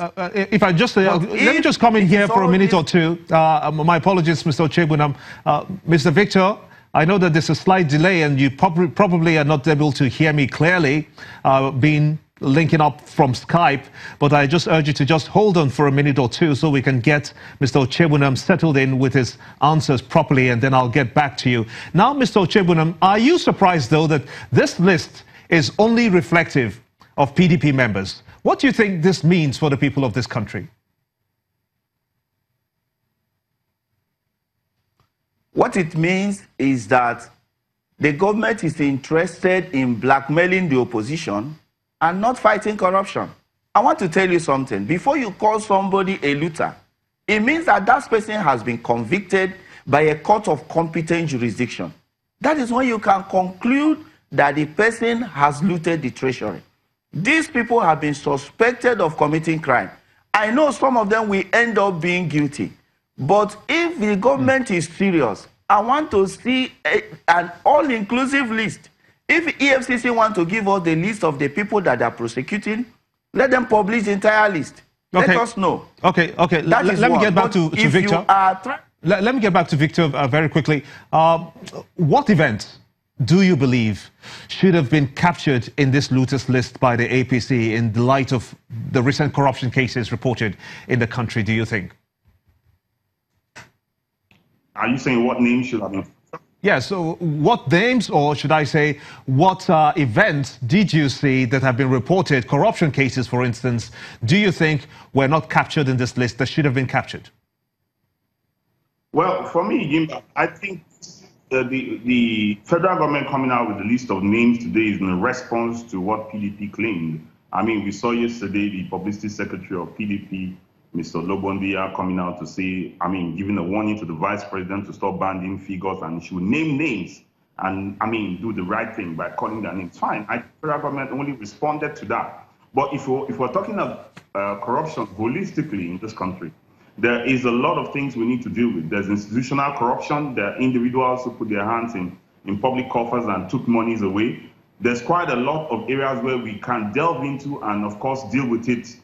If I just let me just come in here for a minute or two. My apologies, Mr. Ochebunam. Mr. Victor, I know that there's a slight delay and you probably are not able to hear me clearly, being linking up from Skype, but I just urge you to just hold on for a minute or two so we can get Mr. Ochebunam settled in with his answers properly, and then I'll get back to you. Now, Mr. Ochebunam, are you surprised, though, that this list is only reflective of PDP members? What do you think this means for the people of this country? What it means is that the government is interested in blackmailing the opposition and not fighting corruption. I want to tell you something. Before you call somebody a looter, it means that that person has been convicted by a court of competent jurisdiction. That is when you can conclude that the person has looted the treasury. These people have been suspected of committing crime. I know some of them will end up being guilty. But if the government is serious, I want to see an all-inclusive list. If EFCC want to give us the list of the people that are prosecuting, let them publish the entire list. Okay. Let us know. Okay. Let me get back to Victor. Let me get back to Victor very quickly. What event do you believe should have been captured in this looters list by the APC in the light of the recent corruption cases reported in the country, do you think? Are you saying what names should have been? Yeah, so what names, or should I say, what events did you see that have been reported, corruption cases, for instance, do you think were not captured in this list that should have been captured? Well, for me, I think the federal government coming out with a list of names today is in response to what PDP claimed. I mean, we saw yesterday the publicity secretary of PDP, Mr. Lobondia, coming out to say, I mean, giving a warning to the vice president to stop banding figures and she would name names and, I mean, do the right thing by calling their names. Fine, the federal government only responded to that. But if we're talking of corruption holistically in this country, there is a lot of things we need to deal with. There's institutional corruption. There are individuals who put their hands in public coffers and took monies away. There's quite a lot of areas where we can delve into and, of course, deal with it,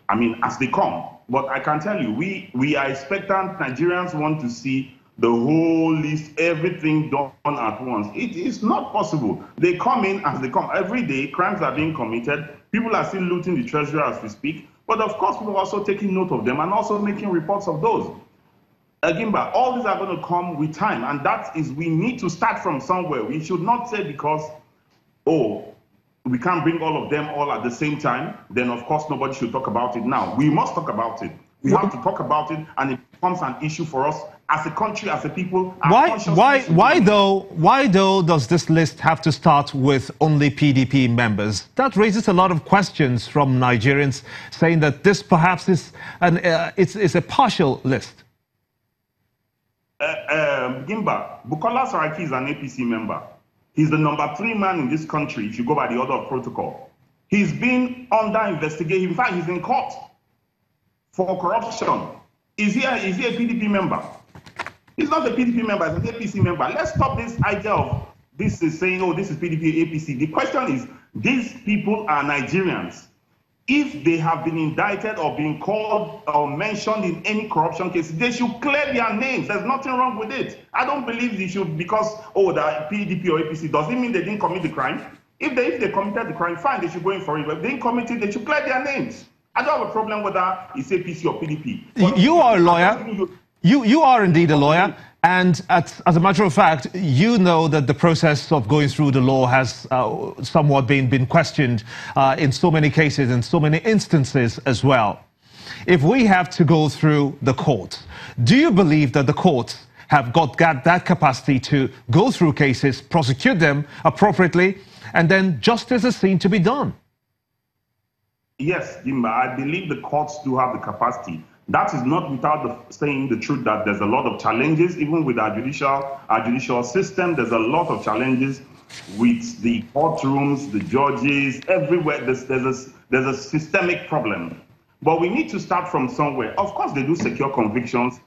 I mean, as they come. But I can tell you, we are expectant. Nigerians want to see the whole list, everything done at once. It is not possible. They come in as they come. Every day, crimes are being committed. People are still looting the treasury as we speak. But of course, people are also taking note of them and also making reports of those. Agimba, all these are going to come with time. And that is, we need to start from somewhere. We should not say because, oh, we can't bring all of them all at the same time, then of course nobody should talk about it now. We must talk about it. We have to talk about it, and it becomes an issue for us as a country, as a people. Why though does this list have to start with only PDP members? That raises a lot of questions from Nigerians, saying that this perhaps is it's a partial list. Gimba, Bukola Saraki is an APC member. He's the number 3 man in this country, if you go by the order of protocol. He's been under investigation. In fact, he's in court for corruption. Is he a PDP member? He's not a PDP member, he's an APC member. Let's stop this idea of this is saying, oh, this is PDP, APC. The question is, these people are Nigerians. If they have been indicted or been called or mentioned in any corruption case, they should clear their names. There's nothing wrong with it. I don't believe they should, because, oh, the PDP or APC, does it mean they didn't commit the crime? If they committed the crime, fine, they should go in for it. But if they didn't commit it, they should clear their names. I don't have a problem whether it's APC or PDP. But you are a lawyer. You are indeed a lawyer. And as a matter of fact, you know that the process of going through the law has somewhat been questioned in so many cases and so many instances as well. If we have to go through the courts, do you believe that the courts have got that capacity to go through cases, prosecute them appropriately, and then justice is seen to be done? Yes, Jimba, I believe the courts do have the capacity. That is not without saying the truth that there's a lot of challenges, even with our judicial system. There's a lot of challenges with the courtrooms, the judges, everywhere. There's a systemic problem. But we need to start from somewhere. Of course, they do secure convictions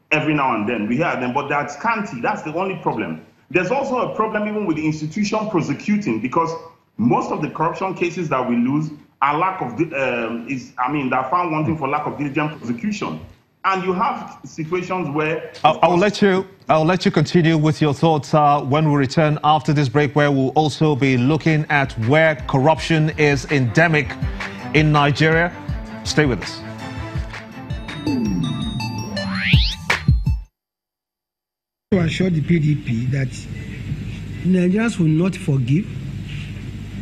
every now and then. We hear them, but that's scanty. That's the only problem. There's also a problem even with the institution prosecuting, because most of the corruption cases that we lose and lack of that found wanting for lack of diligent prosecution. And you have situations where I'll let you continue with your thoughts when we return after this break, where we'll also be looking at where corruption is endemic in Nigeria. Stay with us. To assure the PDP that Nigerians will not forgive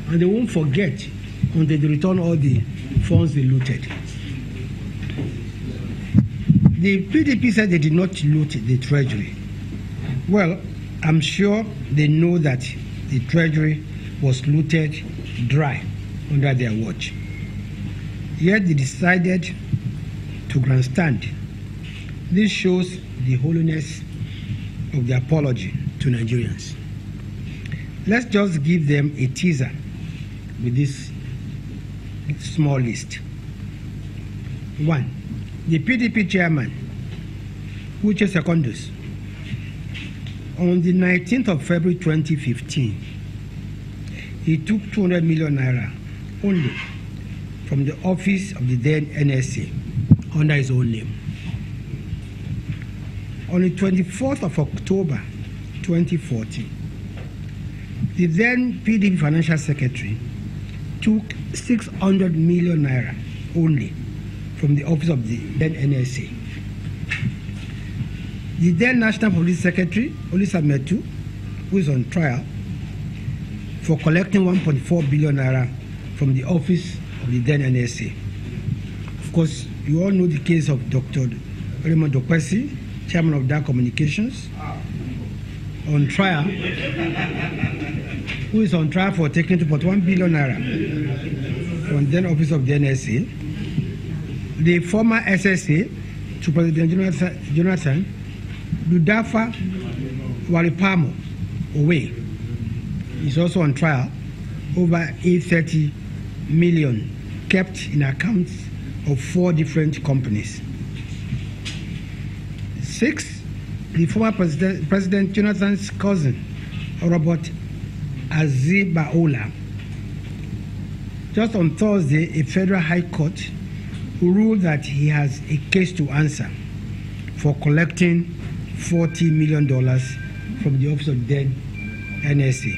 and they won't forget until they return all the funds they looted. The PDP said they did not loot the treasury. Well, I'm sure they know that the treasury was looted dry under their watch. Yet they decided to grandstand. This shows the holiness of the apology to Nigerians. Let's just give them a teaser with this small list. 1. The PDP chairman, Uche Secondus, on the 19th of February 2015, he took 200 million naira only from the office of the then NSA under his own name. On the 24th of October 2014, the then PDP financial secretary took 600 million naira only from the office of the then NSA. The then National Police Secretary, Olisa Metu, who is on trial for collecting 1.4 billion naira from the office of the then NSA. Of course, you all know the case of Dr. Raymond Dokwesi, chairman of DAR Communications, on trial, who is on trial for taking 2.1 billion naira from the then office of the NSA. The former SSA to President Jonathan, Ludafa Waripamo Owe, is also on trial over 830 million kept in accounts of 4 different companies. 6, the former President Jonathan's cousin, Robert Azibaola. Just on Thursday, a federal high court ruled that he has a case to answer for collecting $40 million from the office of the then NSA.